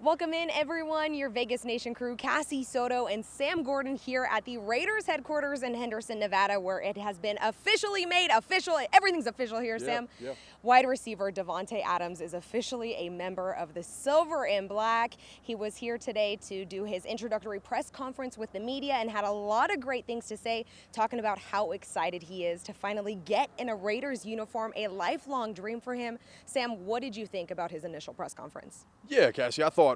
Welcome in, everyone. Your Vegas Nation crew, Cassie, Soto, and Sam Gordon here at the Raiders headquarters in Henderson, Nevada, where it has been officially made official. Everything's official here, Sam. Yeah. Wide receiver Davante Adams is officially a member of the Silver and Black. He was here today to do his introductory press conference with the media and had a lot of great things to say, talking about how excited he is to finally get in a Raiders uniform, a lifelong dream for him. Sam, what did you think about his initial press conference? Yeah, Cassie, I thought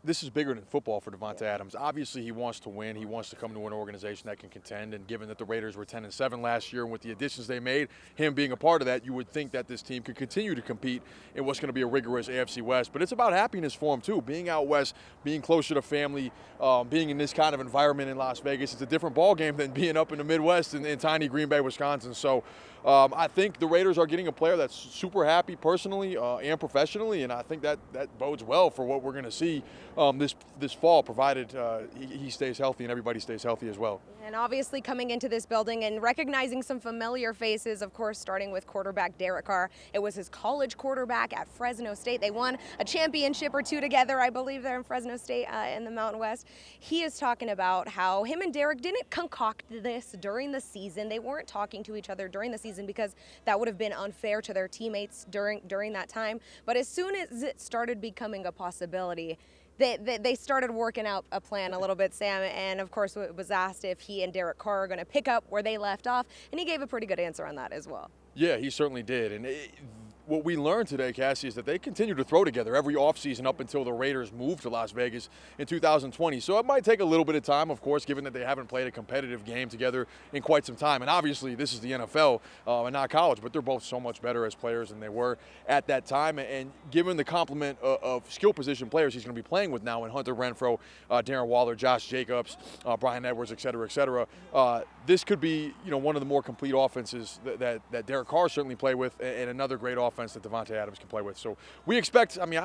this is bigger than football for Davante Adams. Obviously, he wants to win. He wants to come to an organization that can contend. And given that the Raiders were 10-7 last year, and with the additions they made, him being a part of that, you would think that this team could continue to compete in what's going to be a rigorous AFC West. But it's about happiness for him, too. Being out west, being closer to family, being in this kind of environment in Las Vegas, it's a different ballgame than being up in the Midwest in tiny Green Bay, Wisconsin. So I think the Raiders are getting a player that's super happy personally and professionally, and I think that bodes well for what we're going to see this fall, provided he stays healthy and everybody stays healthy as well. And obviously coming into this building and recognizing some familiar faces, of course, starting with quarterback Derek Carr. It was his college quarterback at Fresno State. They won a championship or two together, I believe, there in Fresno State in the Mountain West. He is talking about how him and Derek didn't concoct this during the season. They weren't talking to each other during the season because that would have been unfair to their teammates during that time. But as soon as it started becoming a possibility, they started working out a plan a little bit, Sam, and of course it was asked if he and Derek Carr are going to pick up where they left off, and he gave a pretty good answer on that as well. Yeah, he certainly did. And what we learned today, Cassie, is that they continue to throw together every offseason up until the Raiders moved to Las Vegas in 2020. So it might take a little bit of time, of course, given that they haven't played a competitive game together in quite some time. And obviously, this is the NFL and not college, but they're both so much better as players than they were at that time. And given the complement of skill position players he's going to be playing with now in Hunter Renfrow, Darren Waller, Josh Jacobs, Brian Edwards, et cetera, this could be one of the more complete offenses that Derek Carr certainly played with, and another great offense that Davante Adams can play with. So I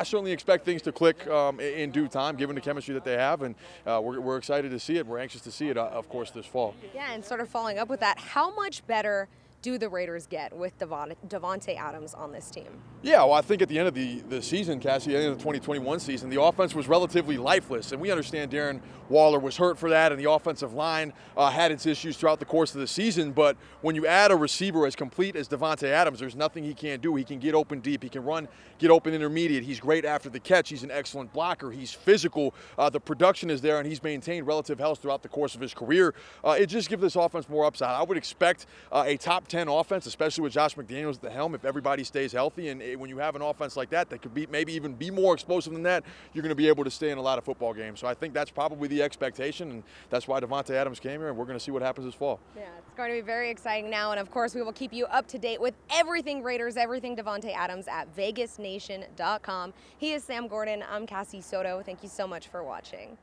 certainly expect things to click in due time, given the chemistry that they have, and we're excited to see it. We're anxious to see it, of course, this fall. Yeah, and sort of following up with that, how much better do the Raiders get with Davante Adams on this team? Yeah, well, I think at the end of the season, Cassie, at the end of the 2021 season, the offense was relatively lifeless, and we understand Darren Waller was hurt for that, and the offensive line had its issues throughout the course of the season. But when you add a receiver as complete as Davante Adams, there's nothing he can't do. He can get open deep. He can run, get open intermediate. He's great after the catch. He's an excellent blocker. He's physical. The production is there, and he's maintained relative health throughout the course of his career. It just gives this offense more upside. I would expect a top 10 offense, especially with Josh McDaniels at the helm, if everybody stays healthy. And when you have an offense like that could be maybe even be more explosive than that, you're going to be able to stay in a lot of football games. So I think that's probably the expectation, and that's why Davante Adams came here, and we're going to see what happens this fall. Yeah, it's going to be very exciting now, and of course we will keep you up to date with everything Raiders, everything Davante Adams at vegasnation.com. He is Sam Gordon. I'm Cassie Soto. Thank you so much for watching.